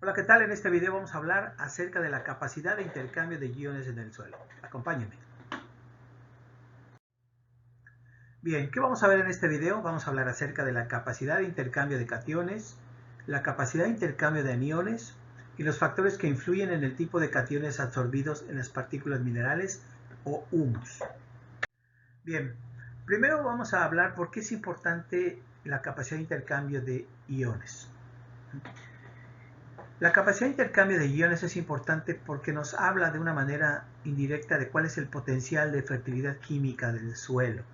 Hola, ¿qué tal? En este video vamos a hablar acerca de la capacidad de intercambio de iones en el suelo. Acompáñenme. Bien, ¿qué vamos a ver en este video? Vamos a hablar acerca de la capacidad de intercambio de cationes, la capacidad de intercambio de aniones y los factores que influyen en el tipo de cationes absorbidos en las partículas minerales o humus. Bien, primero vamos a hablar por qué es importante la capacidad de intercambio de iones. La capacidad de intercambio de iones es importante porque nos habla de una manera indirecta de cuál es el potencial de fertilidad química del suelo.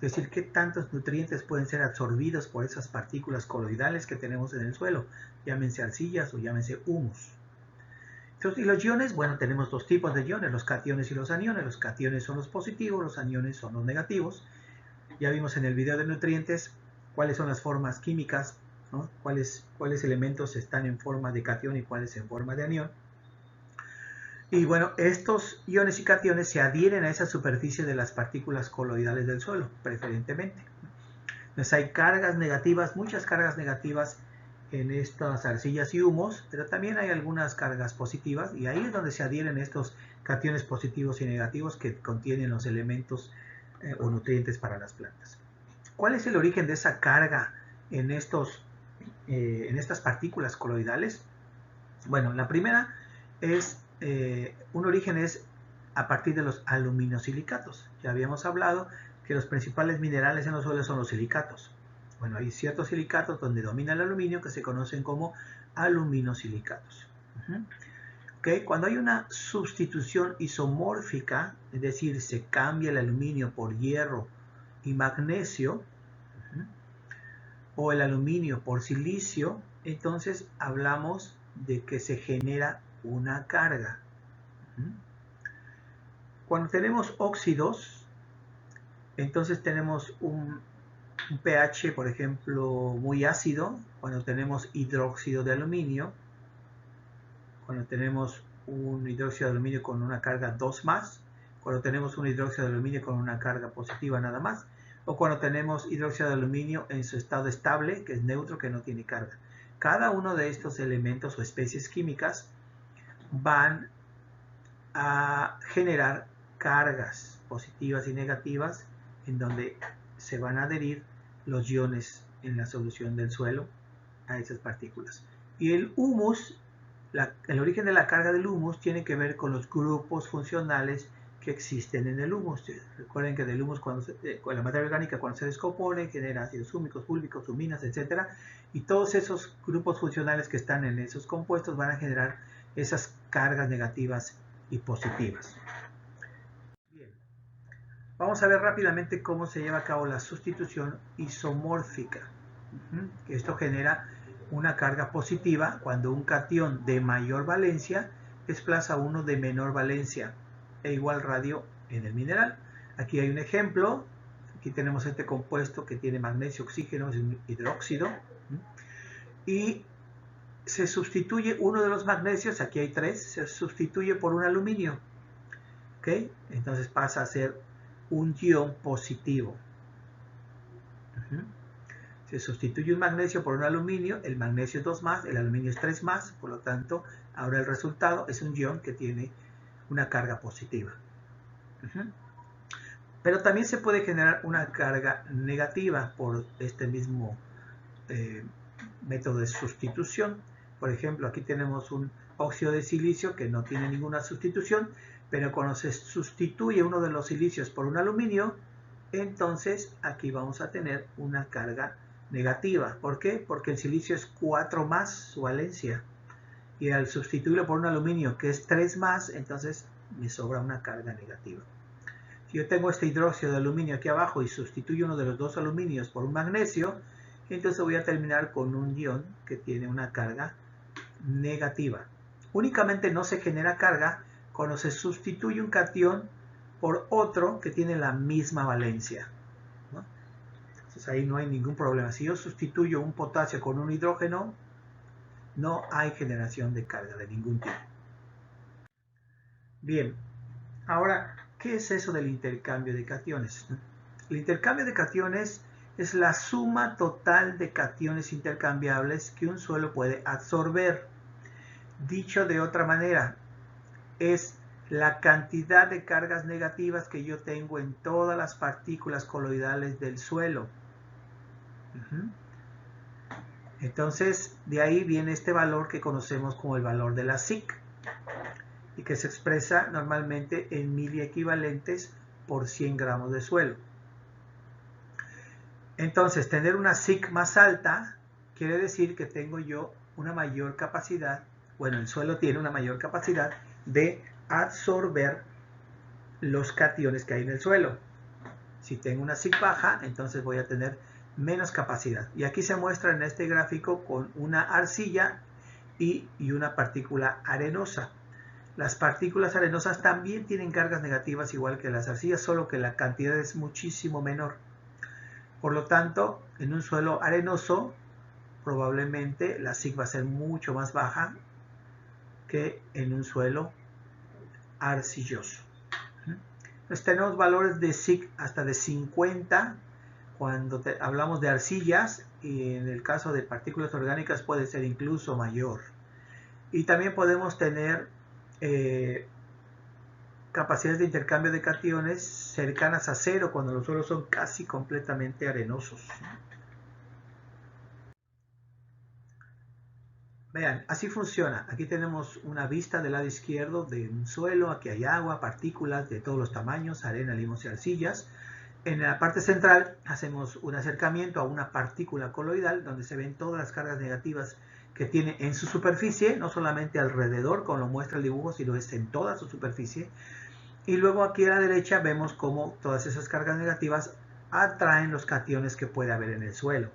Es decir, qué tantos nutrientes pueden ser absorbidos por esas partículas coloidales que tenemos en el suelo, llámense arcillas o llámense humus. Entonces, y los iones, bueno, tenemos dos tipos de iones, los cationes y los aniones. Los cationes son los positivos, los aniones son los negativos. Ya vimos en el video de nutrientes cuáles son las formas químicas, ¿no? cuáles elementos están en forma de catión y cuáles en forma de anión. Y bueno, estos iones y cationes se adhieren a esa superficie de las partículas coloidales del suelo, preferentemente. Entonces hay cargas negativas, muchas cargas negativas en estas arcillas y humos, pero también hay algunas cargas positivas y ahí es donde se adhieren estos cationes positivos y negativos que contienen los elementos o nutrientes para las plantas. ¿Cuál es el origen de esa carga en estas partículas coloidales? Bueno, la primera es, un origen es a partir de los aluminosilicatos. Ya habíamos hablado que los principales minerales en los suelos son los silicatos. Bueno, hay ciertos silicatos donde domina el aluminio que se conocen como aluminosilicatos. ¿Okay? Cuando hay una sustitución isomórfica, es decir, se cambia el aluminio por hierro y magnesio, o el aluminio por silicio, entonces hablamos de que se genera una carga. Cuando tenemos óxidos, entonces tenemos un pH, por ejemplo, muy ácido. Cuando tenemos hidróxido de aluminio, cuando tenemos un hidróxido de aluminio con una carga 2 más, cuando tenemos un hidróxido de aluminio con una carga positiva nada más, o cuando tenemos hidróxido de aluminio en su estado estable, que es neutro, que no tiene carga. Cada uno de estos elementos o especies químicas van a generar cargas positivas y negativas en donde se van a adherir los iones en la solución del suelo a esas partículas. Y el humus, el origen de la carga del humus tiene que ver con los grupos funcionales que existen en el humus. Recuerden que del humus, con la materia orgánica, cuando se descompone, genera ácidos húmicos, fúlvicos, huminas, etc. Y todos esos grupos funcionales que están en esos compuestos van a generar esas cargas negativas y positivas. Bien. Vamos a ver rápidamente cómo se lleva a cabo la sustitución isomórfica. Esto genera una carga positiva cuando un catión de mayor valencia desplaza uno de menor valencia e igual radio en el mineral. Aquí hay un ejemplo. Aquí tenemos este compuesto que tiene magnesio, oxígeno, es un hidróxido. Y se sustituye uno de los magnesios, aquí hay 3, se sustituye por un aluminio. ¿Okay? Entonces pasa a ser un ion positivo. Se sustituye un magnesio por un aluminio, el magnesio es 2 más, el aluminio es 3 más, por lo tanto, ahora el resultado es un ion que tiene una carga positiva. Pero también se puede generar una carga negativa por este mismo método de sustitución. Por ejemplo, aquí tenemos un óxido de silicio que no tiene ninguna sustitución, pero cuando se sustituye uno de los silicios por un aluminio, entonces aquí vamos a tener una carga negativa. ¿Por qué? Porque el silicio es 4 más su valencia. Y al sustituirlo por un aluminio que es 3 más, entonces me sobra una carga negativa. Si yo tengo este hidróxido de aluminio aquí abajo y sustituyo uno de los dos aluminios por un magnesio, entonces voy a terminar con un ion que tiene una carga negativa. Únicamente no se genera carga cuando se sustituye un catión por otro que tiene la misma valencia, ¿no? Entonces ahí no hay ningún problema. Si yo sustituyo un potasio con un hidrógeno, no hay generación de carga de ningún tipo. Bien, ahora, ¿qué es eso del intercambio de cationes? El intercambio de cationes es la suma total de cationes intercambiables que un suelo puede absorber. Dicho de otra manera, es la cantidad de cargas negativas que yo tengo en todas las partículas coloidales del suelo. Entonces, de ahí viene este valor que conocemos como el valor de la SIC y que se expresa normalmente en miliequivalentes por 100 gramos de suelo. Entonces, tener una SIC más alta quiere decir que tengo yo una mayor capacidad, bueno, el suelo tiene una mayor capacidad de absorber los cationes que hay en el suelo. Si tengo una SIC baja, entonces voy a tener menos capacidad. Y aquí se muestra en este gráfico con una arcilla y una partícula arenosa. Las partículas arenosas también tienen cargas negativas igual que las arcillas, solo que la cantidad es muchísimo menor. Por lo tanto, en un suelo arenoso, probablemente la SIC va a ser mucho más baja que en un suelo arcilloso. Entonces tenemos valores de SIC hasta de 50 cuando hablamos de arcillas, y en el caso de partículas orgánicas puede ser incluso mayor. Y también podemos tener capacidades de intercambio de cationes cercanas a cero cuando los suelos son casi completamente arenosos. Vean, así funciona. Aquí tenemos una vista del lado izquierdo de un suelo. Aquí hay agua, partículas de todos los tamaños, arena, limos y arcillas. En la parte central hacemos un acercamiento a una partícula coloidal donde se ven todas las cargas negativas que tiene en su superficie, no solamente alrededor como lo muestra el dibujo, sino es en toda su superficie. Y luego aquí a la derecha vemos cómo todas esas cargas negativas atraen los cationes que puede haber en el suelo.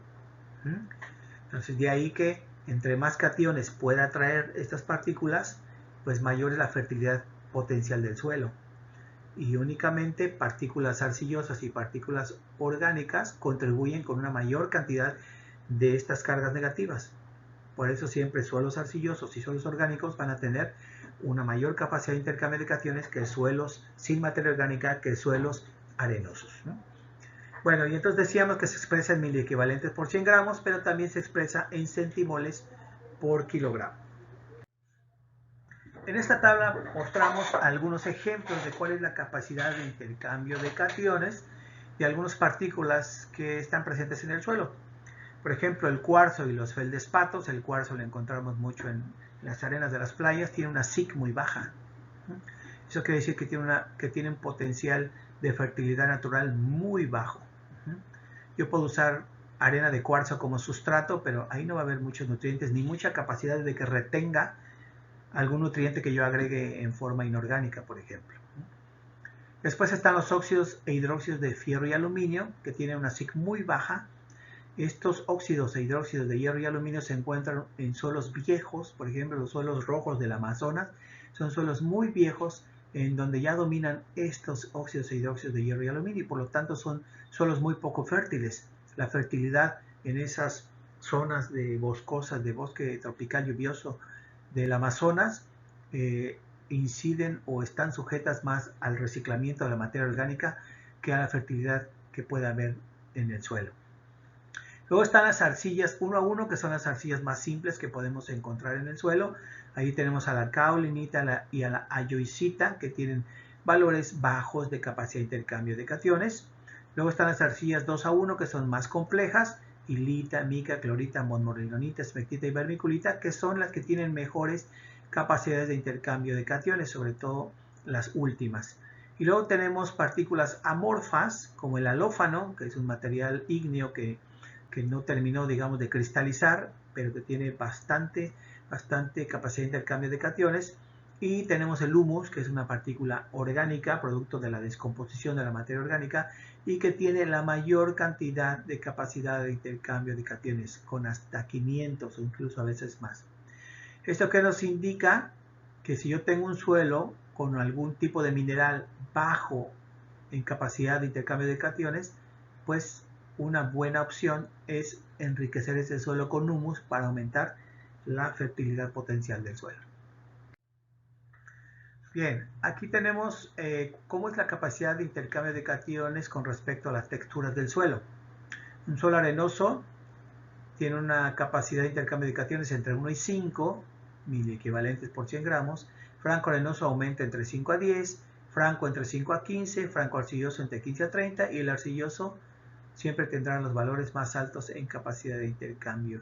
Entonces de ahí que entre más cationes pueda atraer estas partículas, pues mayor es la fertilidad potencial del suelo. Y únicamente partículas arcillosas y partículas orgánicas contribuyen con una mayor cantidad de estas cargas negativas. Por eso siempre suelos arcillosos y suelos orgánicos van a tener una mayor capacidad de intercambio de cationes que suelos sin materia orgánica, que suelos arenosos, ¿no? Bueno, y entonces decíamos que se expresa en miliequivalentes por 100 gramos, pero también se expresa en centimoles por kilogramo. En esta tabla mostramos algunos ejemplos de cuál es la capacidad de intercambio de cationes de algunas partículas que están presentes en el suelo. Por ejemplo, el cuarzo y los feldespatos. El cuarzo lo encontramos mucho en las arenas de las playas, tiene una SIC muy baja. Eso quiere decir que tiene un potencial de fertilidad natural muy bajo. Yo puedo usar arena de cuarzo como sustrato, pero ahí no va a haber muchos nutrientes ni mucha capacidad de que retenga algún nutriente que yo agregue en forma inorgánica, por ejemplo. Después están los óxidos e hidróxidos de fierro y aluminio, que tienen una SIC muy baja. Estos óxidos e hidróxidos de hierro y aluminio se encuentran en suelos viejos, por ejemplo los suelos rojos del Amazonas, son suelos muy viejos en donde ya dominan estos óxidos e hidróxidos de hierro y aluminio y por lo tanto son suelos muy poco fértiles. La fertilidad en esas zonas de boscosas, de bosque tropical lluvioso del Amazonas, inciden o están sujetas más al reciclamiento de la materia orgánica que a la fertilidad que pueda haber en el suelo. Luego están las arcillas 1 a 1, que son las arcillas más simples que podemos encontrar en el suelo. Ahí tenemos a la caulinita y a la ayoicita, que tienen valores bajos de capacidad de intercambio de cationes. Luego están las arcillas 2 a 1, que son más complejas, hilita, mica, clorita, montmorillonita, esmectita y vermiculita, que son las que tienen mejores capacidades de intercambio de cationes, sobre todo las últimas. Y luego tenemos partículas amorfas, como el alófano, que es un material ígneo que no terminó, digamos, de cristalizar, pero que tiene bastante capacidad de intercambio de cationes. Y tenemos el humus, que es una partícula orgánica, producto de la descomposición de la materia orgánica, y que tiene la mayor cantidad de capacidad de intercambio de cationes, con hasta 500 o incluso a veces más. Esto que nos indica que si yo tengo un suelo con algún tipo de mineral bajo en capacidad de intercambio de cationes, pues una buena opción es enriquecer ese suelo con humus para aumentar la fertilidad potencial del suelo. Bien, aquí tenemos cómo es la capacidad de intercambio de cationes con respecto a las texturas del suelo. Un suelo arenoso tiene una capacidad de intercambio de cationes entre 1 y 5 miliequivalentes por 100 gramos. Franco arenoso aumenta entre 5 a 10, franco entre 5 a 15, franco arcilloso entre 15 a 30 y el arcilloso siempre tendrá los valores más altos en capacidad de intercambio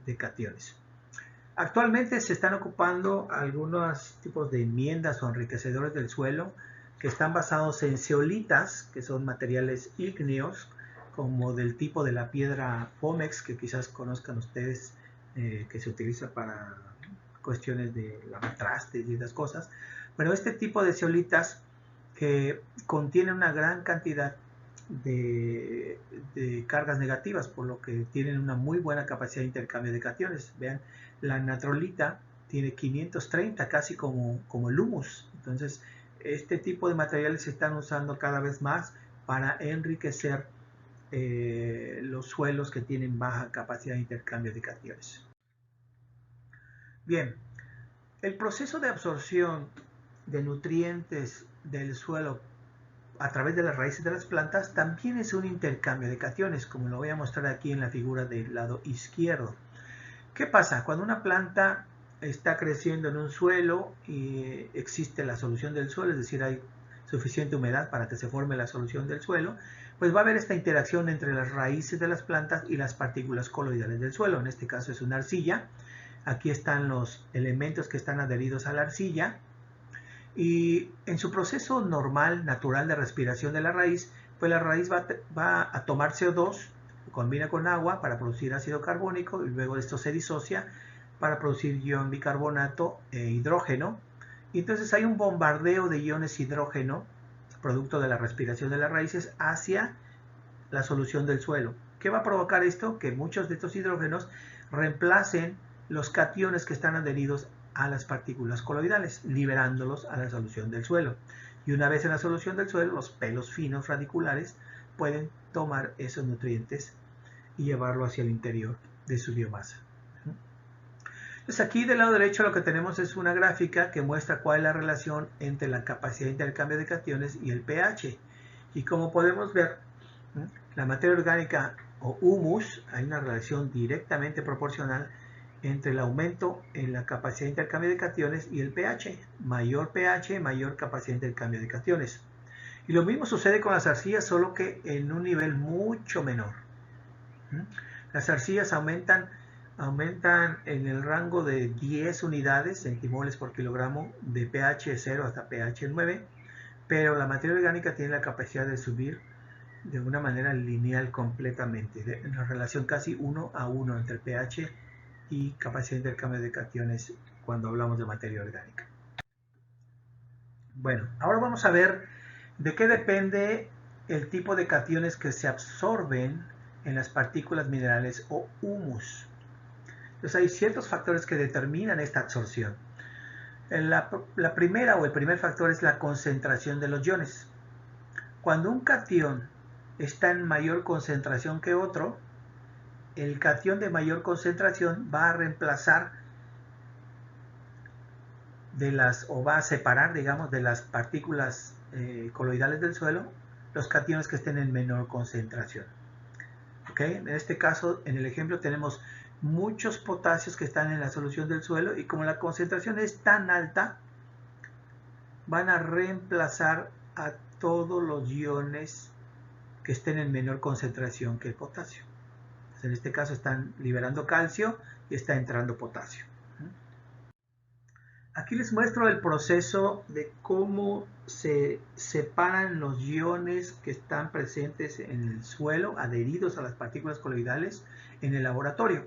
de cationes. Actualmente se están ocupando algunos tipos de enmiendas o enriquecedores del suelo que están basados en zeolitas, que son materiales ígneos, como del tipo de la piedra Fomex, que quizás conozcan ustedes, que se utiliza para cuestiones de lavar trastes y esas cosas. Bueno, este tipo de zeolitas que contienen una gran cantidad de cargas negativas, por lo que tienen una muy buena capacidad de intercambio de cationes. Vean, la natrolita tiene 530, casi como el humus. Entonces, este tipo de materiales se están usando cada vez más para enriquecer los suelos que tienen baja capacidad de intercambio de cationes. Bien, el proceso de absorción de nutrientes del suelo a través de las raíces de las plantas también es un intercambio de cationes, como lo voy a mostrar aquí en la figura del lado izquierdo. ¿Qué pasa? Cuando una planta está creciendo en un suelo y existe la solución del suelo, es decir, hay suficiente humedad para que se forme la solución del suelo, pues va a haber esta interacción entre las raíces de las plantas y las partículas coloidales del suelo. En este caso es una arcilla. Aquí están los elementos que están adheridos a la arcilla. Y en su proceso normal, natural de respiración de la raíz, pues la raíz va a tomar CO2, combina con agua para producir ácido carbónico y luego esto se disocia para producir ion bicarbonato e hidrógeno. Y entonces hay un bombardeo de iones hidrógeno, producto de la respiración de las raíces, hacia la solución del suelo. ¿Qué va a provocar esto? Que muchos de estos hidrógenos reemplacen los cationes que están adheridos a las partículas coloidales, liberándolos a la solución del suelo. Y una vez en la solución del suelo, los pelos finos radiculares pueden tomar esos nutrientes y llevarlo hacia el interior de su biomasa. Entonces aquí del lado derecho lo que tenemos es una gráfica que muestra cuál es la relación entre la capacidad de intercambio de cationes y el pH. Y como podemos ver, la materia orgánica o humus, hay una relación directamente proporcional entre el aumento en la capacidad de intercambio de cationes y el pH. Mayor pH, mayor capacidad de intercambio de cationes. Y lo mismo sucede con las arcillas, solo que en un nivel mucho menor. Las arcillas aumentan en el rango de 10 unidades, centimoles por kilogramo, de pH 0 hasta pH 9, pero la materia orgánica tiene la capacidad de subir de una manera lineal completamente, en relación casi 1 a 1 entre pH y capacidad de intercambio de cationes cuando hablamos de materia orgánica. Bueno, ahora vamos a ver de qué depende el tipo de cationes que se absorben en las partículas minerales o humus. Entonces hay ciertos factores que determinan esta absorción. La primera o el primer factor es la concentración de los iones. Cuando un cation está en mayor concentración que otro, el cation de mayor concentración va a reemplazar o va a separar, digamos, de las partículas coloidales del suelo los cationes que estén en menor concentración. ¿Okay? En este caso, en el ejemplo, tenemos muchos potasios que están en la solución del suelo y como la concentración es tan alta, van a reemplazar a todos los iones que estén en menor concentración que el potasio. Entonces, en este caso están liberando calcio y está entrando potasio. Aquí les muestro el proceso de cómo se separan los iones que están presentes en el suelo, adheridos a las partículas coloidales, en el laboratorio.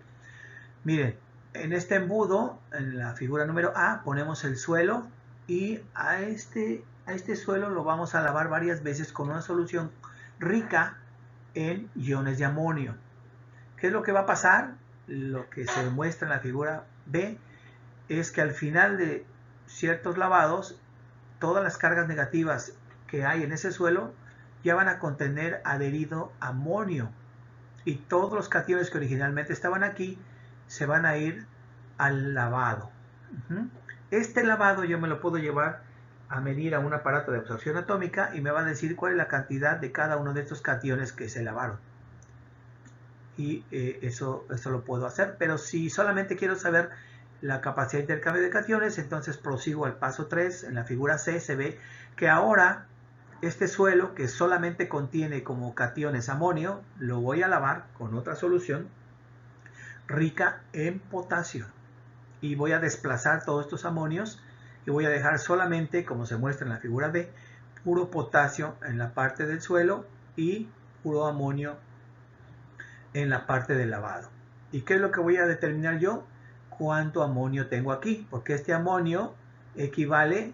Miren, en este embudo, en la figura número A, ponemos el suelo y a este suelo lo vamos a lavar varias veces con una solución rica en iones de amonio. ¿Qué es lo que va a pasar? Lo que se muestra en la figura B es que al final de ciertos lavados, todas las cargas negativas que hay en ese suelo ya van a contener adherido amonio y todos los cationes que originalmente estaban aquí se van a ir al lavado. Este lavado yo me lo puedo llevar a medir a un aparato de absorción atómica y me va a decir cuál es la cantidad de cada uno de estos cationes que se lavaron. y eso lo puedo hacer. Pero si solamente quiero saber la capacidad de intercambio de cationes, entonces prosigo al paso 3. En la figura C se ve que ahora este suelo, que solamente contiene como cationes amonio, lo voy a lavar con otra solución rica en potasio. Y voy a desplazar todos estos amonios y voy a dejar solamente, como se muestra en la figura D, puro potasio en la parte del suelo y puro amonio en la parte del lavado. ¿Y qué es lo que voy a determinar yo? Cuánto amonio tengo aquí, porque este amonio equivale,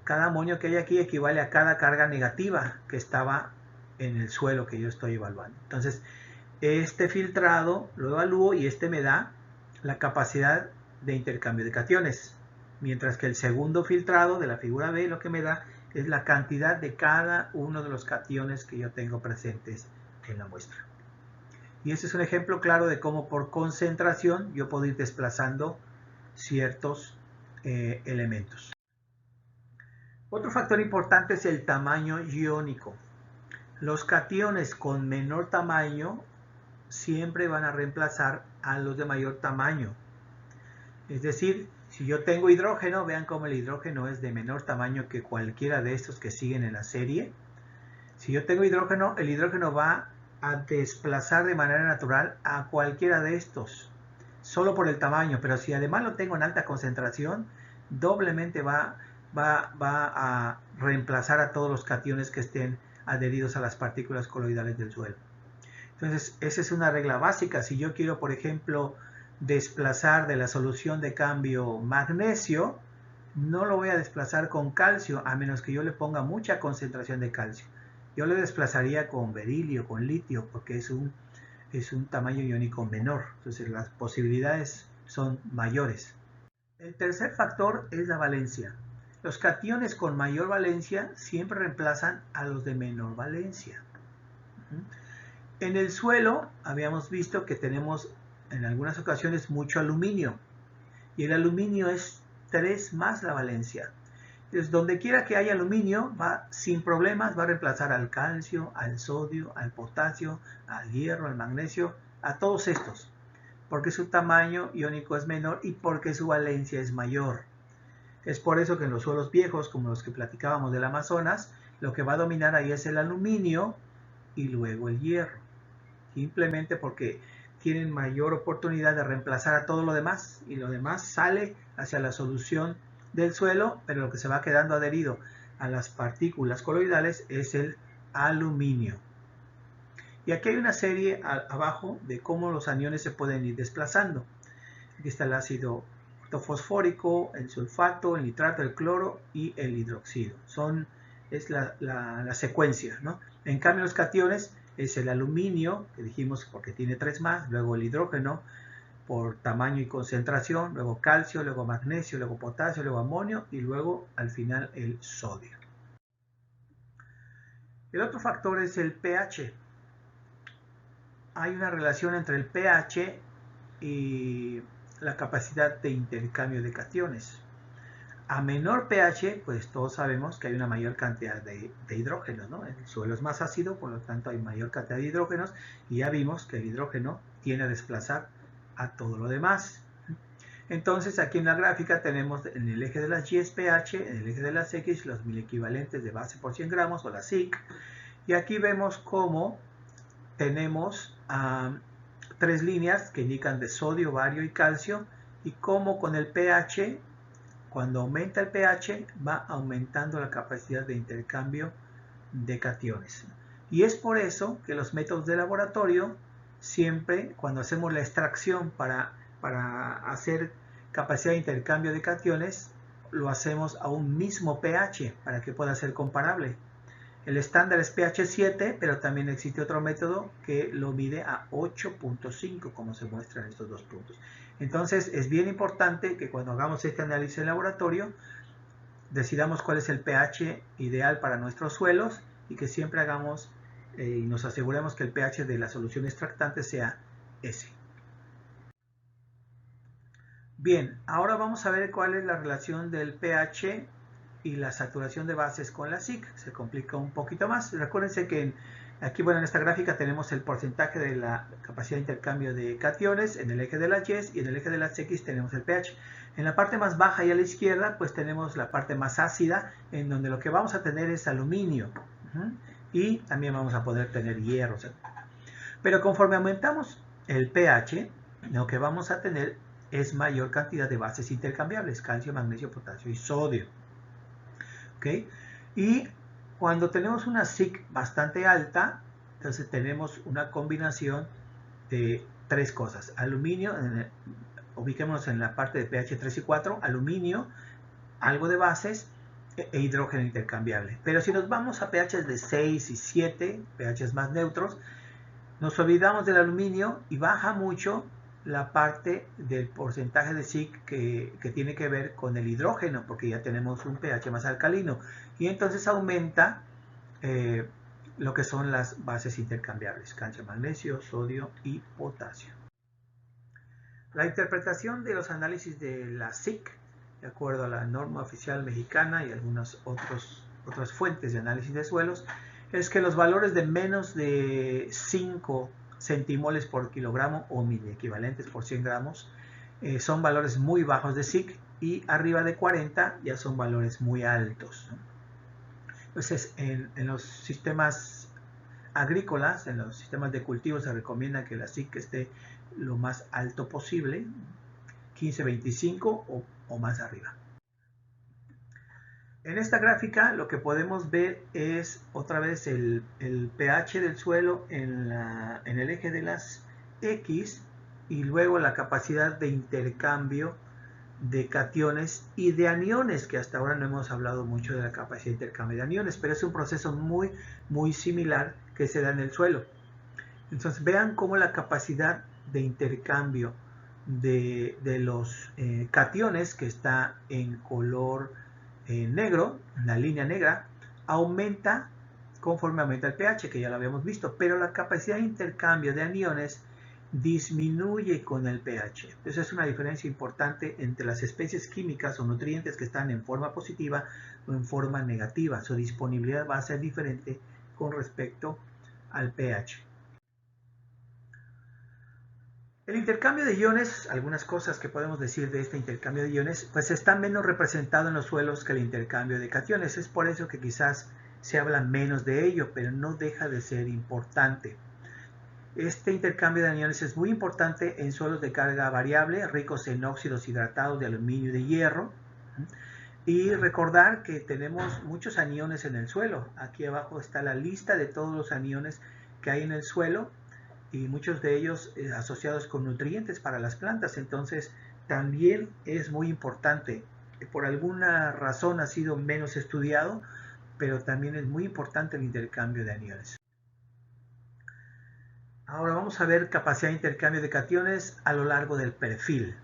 cada amonio que hay aquí equivale a cada carga negativa que estaba en el suelo que yo estoy evaluando. Entonces, este filtrado lo evalúo y este me da la capacidad de intercambio de cationes, mientras que el segundo filtrado de la figura B lo que me da es la cantidad de cada uno de los cationes que yo tengo presentes en la muestra. Y este es un ejemplo claro de cómo por concentración yo puedo ir desplazando ciertos elementos. Otro factor importante es el tamaño iónico. Los cationes con menor tamaño siempre van a reemplazar a los de mayor tamaño. Es decir, si yo tengo hidrógeno, vean cómo el hidrógeno es de menor tamaño que cualquiera de estos que siguen en la serie. Si yo tengo hidrógeno, el hidrógeno va a desplazar de manera natural a cualquiera de estos, solo por el tamaño, pero si además lo tengo en alta concentración, doblemente va a reemplazar a todos los cationes que estén adheridos a las partículas coloidales del suelo. Entonces, esa es una regla básica. Si yo quiero, por ejemplo, desplazar de la solución de cambio magnesio, no lo voy a desplazar con calcio, a menos que yo le ponga mucha concentración de calcio. Yo lo desplazaría con berilio, con litio, porque es un tamaño iónico menor. Entonces las posibilidades son mayores. El tercer factor es la valencia. Los cationes con mayor valencia siempre reemplazan a los de menor valencia. En el suelo habíamos visto que tenemos en algunas ocasiones mucho aluminio. Y el aluminio es 3 más la valencia. Entonces, donde quiera que haya aluminio, sin problemas va a reemplazar al calcio, al sodio, al potasio, al hierro, al magnesio, a todos estos, porque su tamaño iónico es menor y porque su valencia es mayor. Es por eso que en los suelos viejos, como los que platicábamos del Amazonas, lo que va a dominar ahí es el aluminio y luego el hierro, simplemente porque tienen mayor oportunidad de reemplazar a todo lo demás, y lo demás sale hacia la solución del suelo, pero lo que se va quedando adherido a las partículas coloidales es el aluminio. Y aquí hay una serie abajo de cómo los aniones se pueden ir desplazando. Aquí está el ácido ortofosfórico, el sulfato, el nitrato, el cloro y el hidroxido. Es la secuencia, ¿no? En cambio, los cationes es el aluminio, que dijimos porque tiene 3 más, luego el hidrógeno por tamaño y concentración, luego calcio, luego magnesio, luego potasio, luego amonio y luego al final el sodio. El otro factor es el pH. Hay una relación entre el pH y la capacidad de intercambio de cationes. A menor pH, pues todos sabemos que hay una mayor cantidad de hidrógenos, ¿no? El suelo es más ácido, por lo tanto hay mayor cantidad de hidrógenos, y ya vimos que el hidrógeno tiende a desplazar a todo lo demás. Entonces aquí en la gráfica tenemos en el eje de las Y es pH, en el eje de las X los milequivalentes de base por 100 gramos o la SIC, y aquí vemos cómo tenemos 3 líneas que indican de sodio, bario y calcio, y cómo con el pH, cuando aumenta el pH, va aumentando la capacidad de intercambio de cationes. Y es por eso que los métodos de laboratorio, siempre cuando hacemos la extracción para hacer capacidad de intercambio de cationes, lo hacemos a un mismo pH para que pueda ser comparable. El estándar es pH 7, pero también existe otro método que lo mide a 8.5, como se muestra en estos dos puntos. Entonces, es bien importante que cuando hagamos este análisis en laboratorio, decidamos cuál es el pH ideal para nuestros suelos y que siempre hagamos y nos aseguremos que el pH de la solución extractante sea ese. Bien, ahora vamos a ver cuál es la relación del pH y la saturación de bases con la SiC se complica un poquito más. Recuérdense que aquí, bueno, en esta gráfica tenemos el porcentaje de la capacidad de intercambio de cationes en el eje de las Y y en el eje de las X tenemos el pH. En la parte más baja y a la izquierda pues tenemos la parte más ácida, en donde lo que vamos a tener es aluminio y también vamos a poder tener hierro. Pero conforme aumentamos el pH, lo que vamos a tener es mayor cantidad de bases intercambiables, calcio, magnesio, potasio y sodio. ¿Okay? Y cuando tenemos una SiC bastante alta, entonces tenemos una combinación de tres cosas. Aluminio, ubiquémonos en la parte de pH 3 y 4, aluminio, algo de bases e hidrógeno intercambiable. Pero si nos vamos a pHs de 6 y 7, pHs más neutros, nos olvidamos del aluminio y baja mucho la parte del porcentaje de SiC que tiene que ver con el hidrógeno, porque ya tenemos un pH más alcalino. Y entonces aumenta lo que son las bases intercambiables, calcio, magnesio, sodio y potasio. La interpretación de los análisis de la SiC, de acuerdo a la norma oficial mexicana y algunas otras fuentes de análisis de suelos, es que los valores de menos de 5 centimoles por kilogramo o miliequivalentes por 100 gramos son valores muy bajos de SiC, y arriba de 40 ya son valores muy altos, ¿no? Entonces, en los sistemas agrícolas, en los sistemas de cultivo, se recomienda que la SiC esté lo más alto posible, 15-25 o más arriba. En esta gráfica lo que podemos ver es otra vez el pH del suelo en el eje de las X, y luego la capacidad de intercambio de cationes y de aniones, que hasta ahora no hemos hablado mucho de la capacidad de intercambio de aniones, pero es un proceso muy similar que se da en el suelo. Entonces vean cómo la capacidad de intercambio de los cationes, que está en color negro, la línea negra, aumenta conforme aumenta el pH, que ya lo habíamos visto, pero la capacidad de intercambio de aniones disminuye con el pH. Entonces es una diferencia importante entre las especies químicas o nutrientes que están en forma positiva o en forma negativa. Su disponibilidad va a ser diferente con respecto al pH. El intercambio de iones, algunas cosas que podemos decir de este intercambio de iones, pues está menos representado en los suelos que el intercambio de cationes. Es por eso que quizás se habla menos de ello, pero no deja de ser importante. Este intercambio de aniones es muy importante en suelos de carga variable, ricos en óxidos hidratados de aluminio y de hierro. Y recordar que tenemos muchos aniones en el suelo. Aquí abajo está la lista de todos los aniones que hay en el suelo, y muchos de ellos asociados con nutrientes para las plantas. Entonces también es muy importante. Por alguna razón ha sido menos estudiado, pero también es muy importante el intercambio de aniones. Ahora vamos a ver capacidad de intercambio de cationes a lo largo del perfil.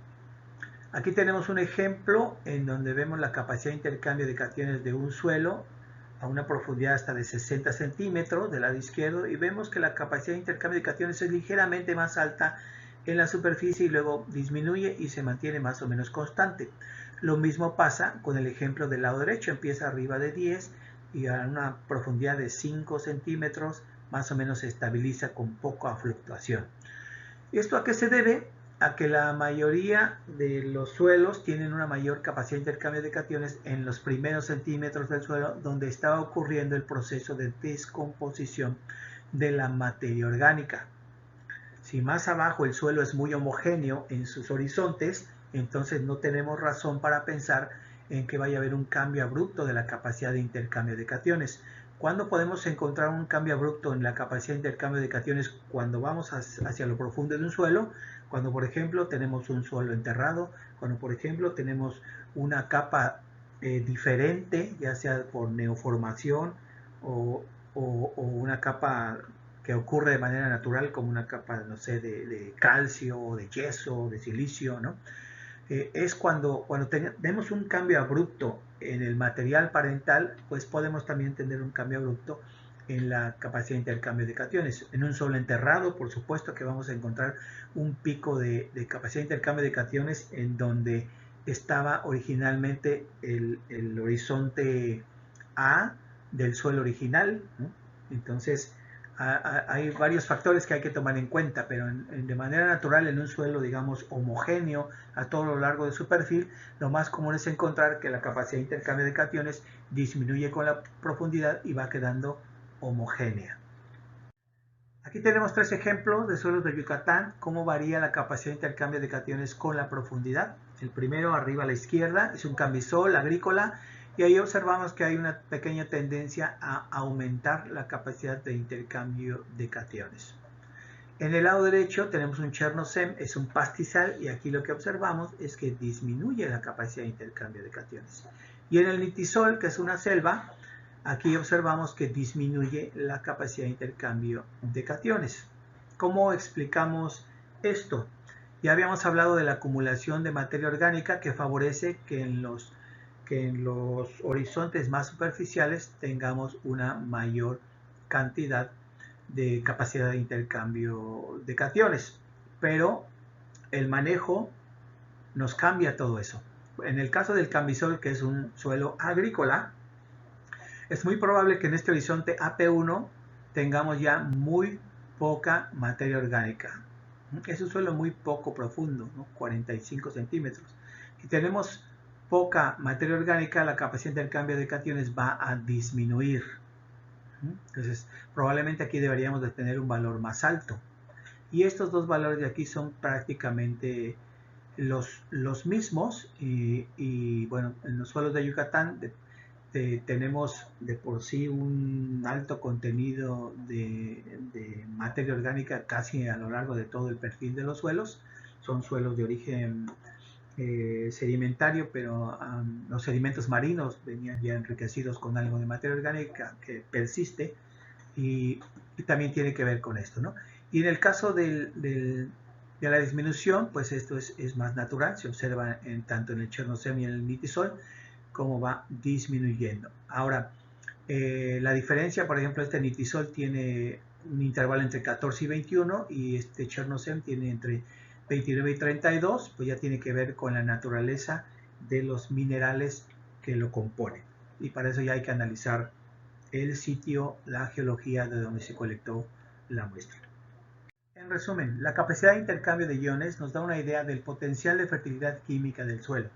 Aquí tenemos un ejemplo en donde vemos la capacidad de intercambio de cationes de un suelo a una profundidad hasta de 60 centímetros del lado izquierdo, y vemos que la capacidad de intercambio de cationes es ligeramente más alta en la superficie y luego disminuye y se mantiene más o menos constante. Lo mismo pasa con el ejemplo del lado derecho, empieza arriba de 10 y a una profundidad de 5 centímetros más o menos se estabiliza con poca fluctuación. ¿Esto a qué se debe? A que la mayoría de los suelos tienen una mayor capacidad de intercambio de cationes en los primeros centímetros del suelo, donde está ocurriendo el proceso de descomposición de la materia orgánica. Si más abajo el suelo es muy homogéneo en sus horizontes, entonces no tenemos razón para pensar en que vaya a haber un cambio abrupto de la capacidad de intercambio de cationes. ¿Cuándo podemos encontrar un cambio abrupto en la capacidad de intercambio de cationes? Cuando vamos hacia lo profundo de un suelo, cuando por ejemplo tenemos un suelo enterrado, cuando por ejemplo tenemos una capa diferente, ya sea por neoformación o una capa que ocurre de manera natural, como una capa, no sé, de calcio, o de yeso, o de silicio, ¿no? Es cuando tenemos un cambio abrupto en el material parental, pues podemos también tener un cambio abrupto en la capacidad de intercambio de cationes. En un suelo enterrado, por supuesto que vamos a encontrar un pico de capacidad de intercambio de cationes en donde estaba originalmente el horizonte A del suelo original, ¿no? Entonces, hay varios factores que hay que tomar en cuenta, pero de manera natural en un suelo, digamos, homogéneo a todo lo largo de su perfil, lo más común es encontrar que la capacidad de intercambio de cationes disminuye con la profundidad y va quedando homogénea. Aquí tenemos tres ejemplos de suelos de Yucatán, cómo varía la capacidad de intercambio de cationes con la profundidad. El primero, arriba a la izquierda, es un cambisol agrícola y ahí observamos que hay una pequeña tendencia a aumentar la capacidad de intercambio de cationes. En el lado derecho tenemos un Chernozem, es un pastizal y aquí lo que observamos es que disminuye la capacidad de intercambio de cationes. Y en el Nitisol, que es una selva, aquí observamos que disminuye la capacidad de intercambio de cationes. ¿Cómo explicamos esto? Ya habíamos hablado de la acumulación de materia orgánica que favorece que en los horizontes más superficiales tengamos una mayor cantidad de capacidad de intercambio de cationes. Pero el manejo nos cambia todo eso. En el caso del cambisol, que es un suelo agrícola, es muy probable que en este horizonte AP1 tengamos ya muy poca materia orgánica. Es un suelo muy poco profundo, ¿no? 45 centímetros. Si tenemos poca materia orgánica, la capacidad de intercambio de cationes va a disminuir. Entonces, probablemente aquí deberíamos de tener un valor más alto. Y estos dos valores de aquí son prácticamente los mismos. Y bueno, en los suelos de Yucatán tenemos de por sí un alto contenido de materia orgánica casi a lo largo de todo el perfil de los suelos. Son suelos de origen sedimentario, pero los sedimentos marinos venían ya enriquecidos con algo de materia orgánica que persiste y también tiene que ver con esto, ¿no? Y en el caso de la disminución, pues esto es más natural, se observa tanto en el Chernozem y en el Nitisol, cómo va disminuyendo. Ahora, la diferencia, por ejemplo, este Nitisol tiene un intervalo entre 14 y 21 y este Chernozem tiene entre 29 y 32, pues ya tiene que ver con la naturaleza de los minerales que lo componen. Y para eso ya hay que analizar el sitio, la geología de donde se colectó la muestra. En resumen, la capacidad de intercambio de iones nos da una idea del potencial de fertilidad química del suelo.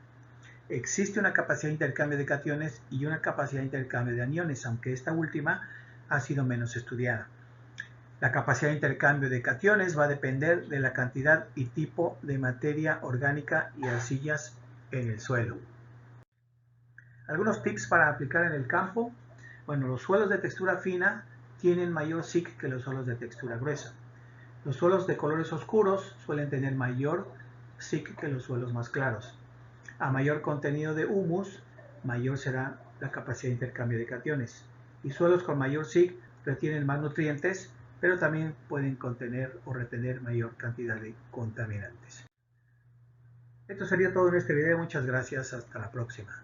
Existe una capacidad de intercambio de cationes y una capacidad de intercambio de aniones, aunque esta última ha sido menos estudiada. La capacidad de intercambio de cationes va a depender de la cantidad y tipo de materia orgánica y arcillas en el suelo. Algunos tips para aplicar en el campo. Bueno, los suelos de textura fina tienen mayor SIC que los suelos de textura gruesa. Los suelos de colores oscuros suelen tener mayor SIC que los suelos más claros. A mayor contenido de humus, mayor será la capacidad de intercambio de cationes. Y suelos con mayor SIC retienen más nutrientes, pero también pueden contener o retener mayor cantidad de contaminantes. Esto sería todo en este video. Muchas gracias. Hasta la próxima.